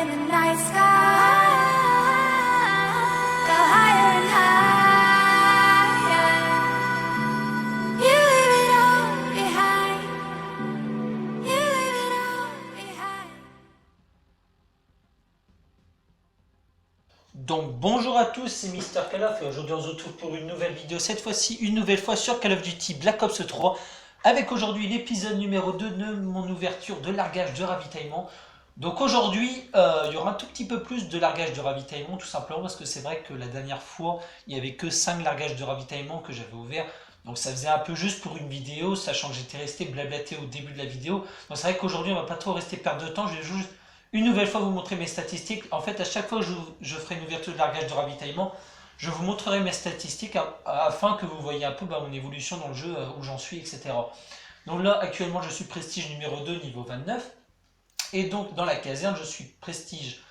in the night sky. Go higher and higher. You leave it all behind. You leave it all behind. Donc bonjour à tous, c'est Mister Call of et aujourd'hui on se retrouve pour une nouvelle vidéo, cette fois-ci une nouvelle fois sur Call of Duty Black Ops 3 avec aujourd'hui l'épisode numéro 2 de mon ouverture de largage de ravitaillement. Donc aujourd'hui il y aura un tout petit peu plus de largage de ravitaillement tout simplement parce que c'est vrai que la dernière fois il n'y avait que 5 largages de ravitaillement que j'avais ouvert. Donc ça faisait un peu juste pour une vidéo, sachant que j'étais resté blablaté au début de la vidéo. Donc c'est vrai qu'aujourd'hui on va pas trop rester perdre de temps, je vais juste une nouvelle fois vous montrer mes statistiques. En fait à chaque fois que je ferai une ouverture de largage de ravitaillement, je vous montrerai mes statistiques afin que vous voyez un peu mon évolution dans le jeu, où j'en suis, etc. Donc là actuellement je suis prestige numéro 2 niveau 29. Et donc dans la caserne je suis prestige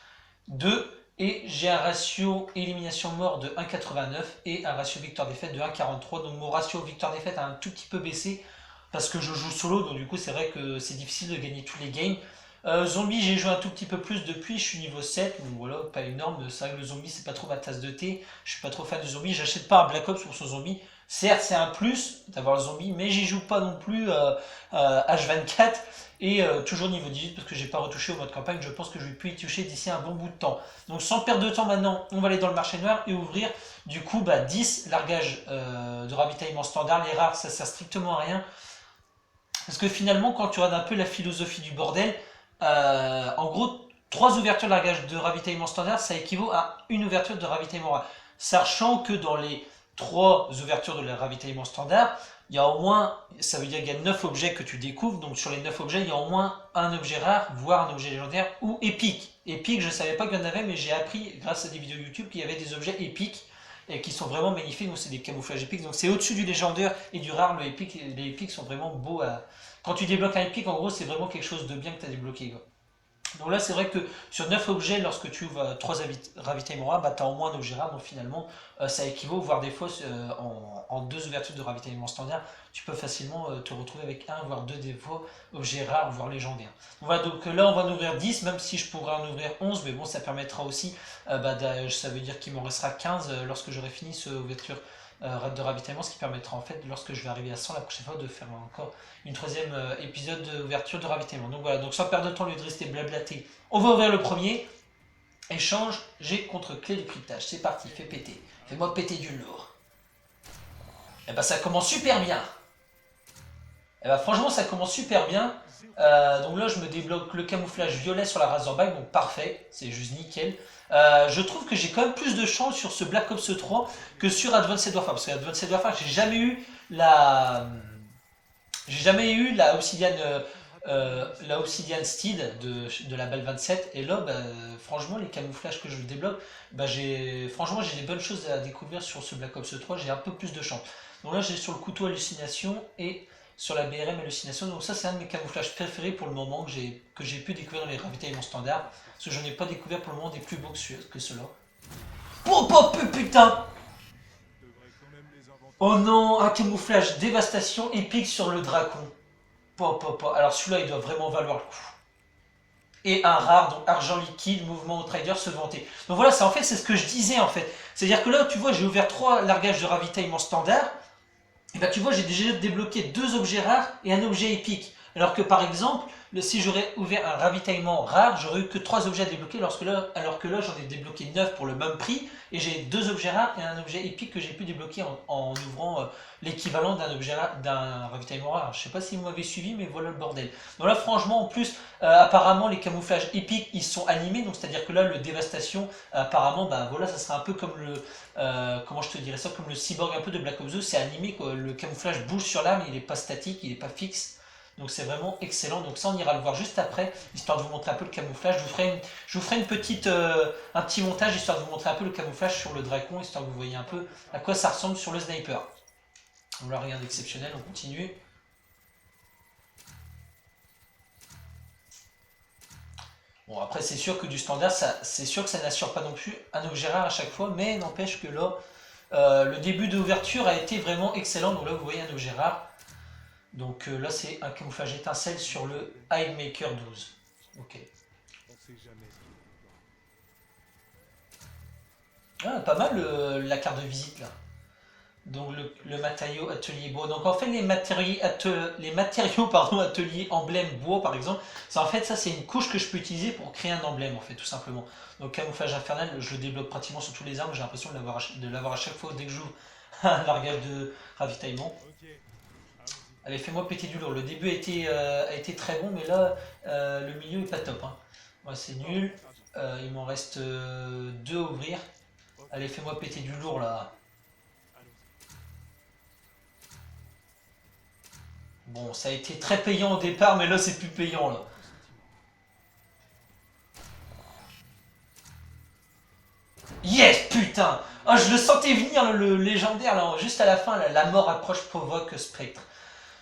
2. Et j'ai un ratio élimination mort de 1,89 et un ratio victoire-défaite de 1,43. Donc mon ratio victoire-défaite a un tout petit peu baissé parce que je joue solo, donc du coup c'est vrai que c'est difficile de gagner tous les games. Zombie, j'ai joué un tout petit peu plus depuis, je suis niveau 7, donc voilà, pas énorme. C'est vrai que le zombie c'est pas trop ma tasse de thé, je suis pas trop fan de zombie, j'achète pas un Black Ops pour ce zombie. Certes c'est un plus d'avoir le zombie, mais j'y joue pas non plus H24 et toujours niveau 18 parce que j'ai pas retouché au mode campagne, je pense que je vais plus y toucher d'ici un bon bout de temps. Donc sans perdre de temps maintenant, on va aller dans le marché noir et ouvrir du coup 10 largages de ravitaillement standard. Les rares ça sert strictement à rien. Parce que finalement quand tu regardes un peu la philosophie du bordel, en gros 3 ouvertures de largage de ravitaillement standard ça équivaut à une ouverture de ravitaillement rare. Sachant que dans les 3 ouvertures de ravitaillement standard, il y a au moins, ça veut dire qu'il y a 9 objets que tu découvres, donc sur les 9 objets, il y a au moins un objet rare, voire un objet légendaire ou épique. Épique, je ne savais pas qu'il y en avait, mais j'ai appris grâce à des vidéos YouTube qu'il y avait des objets épiques et qui sont vraiment magnifiques, donc c'est des camouflages épiques, donc c'est au-dessus du légendaire et du rare, le épique, les épiques sont vraiment beaux à... Quand tu débloques un épique, en gros, c'est vraiment quelque chose de bien que tu as débloqué, quoi. Donc là, c'est vrai que sur 9 objets, lorsque tu ouvres 3 ravitaillements rares, tu as au moins un objet rare. Donc finalement, ça équivaut, voire des fois, en 2 ouvertures de ravitaillement standard, tu peux facilement te retrouver avec un, voire 2 des fois objets rares, voire légendaires. Voilà, donc là, on va en ouvrir 10, même si je pourrais en ouvrir 11, mais bon, ça permettra aussi, ça veut dire qu'il m'en restera 15 lorsque j'aurai fini cette ouverture de ravitaillement, ce qui permettra en fait, lorsque je vais arriver à 100 la prochaine fois, de faire encore une troisième épisode d'ouverture de ravitaillement. Donc voilà, donc sans perdre de temps, au lieu de rester blablaté, on va ouvrir le premier. Échange, j'ai contre clé de cryptage. C'est parti, fais péter. Fais-moi péter du lourd. Et bah ça commence super bien. Et bah franchement ça commence super bien. Donc là je me débloque le camouflage violet sur la Razorback, donc parfait, c'est juste nickel. Je trouve que j'ai quand même plus de chance sur ce Black Ops 3 que sur Advanced Warfare, parce qu'Advanced Warfare j'ai jamais eu la Obsidian Steed de la balle 27 et là franchement les camouflages que je débloque, franchement j'ai des bonnes choses à découvrir sur ce Black Ops 3, j'ai un peu plus de chance. Donc là j'ai sur le couteau hallucination et sur la BRM hallucination, donc ça c'est un de mes camouflages préférés pour le moment que j'ai pu découvrir dans les ravitaillements standards, parce que j'en ai pas découvert pour le moment des plus beaux que ceux-là. Oh putain! Oh non, un camouflage dévastation épique sur le dracon. Alors celui-là il doit vraiment valoir le coup. Et un rare, donc argent liquide, mouvement au trader, se vanter. Donc voilà, c'est ce que je disais en fait. C'est-à-dire que là, tu vois, j'ai ouvert 3 largages de ravitaillement standard. Et tu vois, j'ai déjà débloqué 2 objets rares et un objet épique. Alors que par exemple, si j'aurais ouvert un ravitaillement rare, j'aurais eu que 3 objets à débloquer, alors que là j'en ai débloqué 9 pour le même prix, et j'ai 2 objets rares et un objet épique que j'ai pu débloquer en ouvrant l'équivalent d'un ravitaillement rare. Je sais pas si vous m'avez suivi, mais voilà le bordel. Donc là franchement, en plus, apparemment les camouflages épiques, ils sont animés, donc c'est-à-dire que là le dévastation, apparemment, voilà, ça sera un peu comme comment je te dirais ça, comme le cyborg un peu de Black Ops 2, c'est animé, quoi. Le camouflage bouge sur l'arme, il n'est pas statique, il n'est pas fixe. Donc c'est vraiment excellent. Donc ça on ira le voir juste après, histoire de vous montrer un peu le camouflage. Je vous ferai un petit montage histoire de vous montrer un peu le camouflage sur le dracon, histoire que vous voyez un peu à quoi ça ressemble sur le sniper. Donc là rien d'exceptionnel, on continue. Bon après c'est sûr que du standard, c'est sûr que ça n'assure pas non plus un objet rare à chaque fois, mais n'empêche que là, le début d'ouverture a été vraiment excellent. Donc là vous voyez un objet rare. Donc là c'est un camouflage étincelle sur le Hidemaker 12. Ok. Ah, pas mal la carte de visite là. Donc le matériau atelier bois. Donc en fait les matériaux pardon, atelier emblème bois par exemple, ça en fait ça c'est une couche que je peux utiliser pour créer un emblème en fait tout simplement. Donc camouflage infernal, je le débloque pratiquement sur tous les armes, j'ai l'impression de l'avoir à chaque fois dès que j'ouvre un largage de ravitaillement. Allez, fais-moi péter du lourd. Le début a été très bon, mais là le milieu est pas top. Hein. Moi c'est nul. Il m'en reste deux à ouvrir. Allez, fais-moi péter du lourd là. Bon, ça a été très payant au départ, mais là c'est plus payant là. Yes, putain. Ah, je le sentais venir le légendaire là, juste à la fin, là, la mort approche provoque spectre.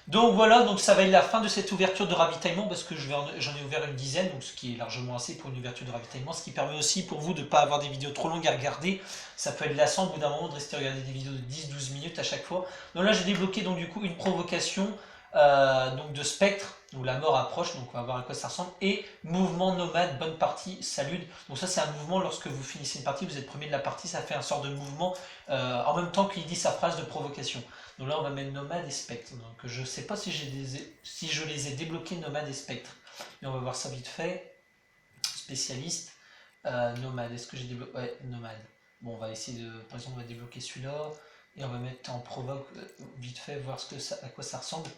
Donc voilà, donc ça va être la fin de cette ouverture de ravitaillement parce que j'en ai ouvert une dizaine, donc ce qui est largement assez pour une ouverture de ravitaillement, ce qui permet aussi pour vous de ne pas avoir des vidéos trop longues à regarder. Ça peut être lassant au bout d'un moment de rester regarder des vidéos de 10-12 minutes à chaque fois. Donc là j'ai débloqué donc du coup une provocation donc de spectre, où la mort approche, donc on va voir à quoi ça ressemble, et mouvement nomade, bonne partie, salude. Donc ça c'est un mouvement lorsque vous finissez une partie, vous êtes premier de la partie, ça fait un sort de mouvement en même temps qu'il dit sa phrase de provocation. Donc là on va mettre nomade et spectre. Donc je sais pas si, si je les ai débloqués nomade et spectre. Mais on va voir ça vite fait. Spécialiste. Nomade, est-ce que j'ai débloqué? Ouais, nomade. Bon on va essayer de. Par exemple on va débloquer celui-là. Et on va mettre en provoque vite fait, voir à quoi ça ressemble.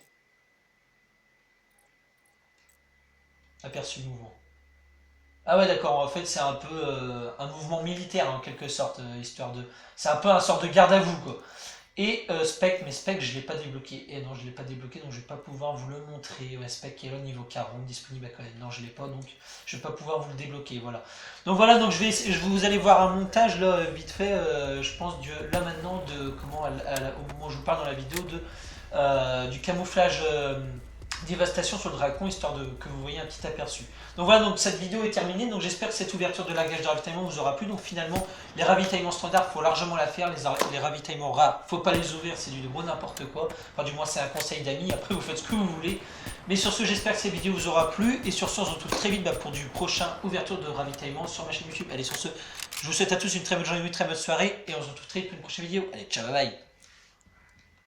Aperçu mouvement. Ah ouais d'accord, en fait c'est un peu un mouvement militaire en quelque sorte, histoire de. C'est un peu un sort de garde à vous quoi. Et Spec, mais Spec je ne l'ai pas débloqué. Et non je ne l'ai pas débloqué donc je ne vais pas pouvoir vous le montrer. Ouais, Spec qui est là niveau 40, disponible à quand même. Non je ne l'ai pas donc je ne vais pas pouvoir vous le débloquer. Voilà. Donc voilà, donc vous allez voir un montage là vite fait, je pense là maintenant de comment au moment où je vous parle dans la vidéo du camouflage dévastation sur le dragon, histoire que vous voyez un petit aperçu. Donc voilà, donc cette vidéo est terminée, donc j'espère que cette ouverture de largage de ravitaillement vous aura plu. Donc finalement, les ravitaillements standards, il faut largement la faire, les ravitaillements rares, faut pas les ouvrir, c'est du gros n'importe quoi. Enfin du moins c'est un conseil d'amis, après vous faites ce que vous voulez. Mais sur ce, j'espère que cette vidéo vous aura plu, et sur ce, on se retrouve très vite pour du prochain ouverture de ravitaillement sur ma chaîne YouTube. Allez, sur ce, je vous souhaite à tous une très bonne journée, une très bonne soirée, et on se retrouve très vite pour une prochaine vidéo. Allez, ciao, bye bye.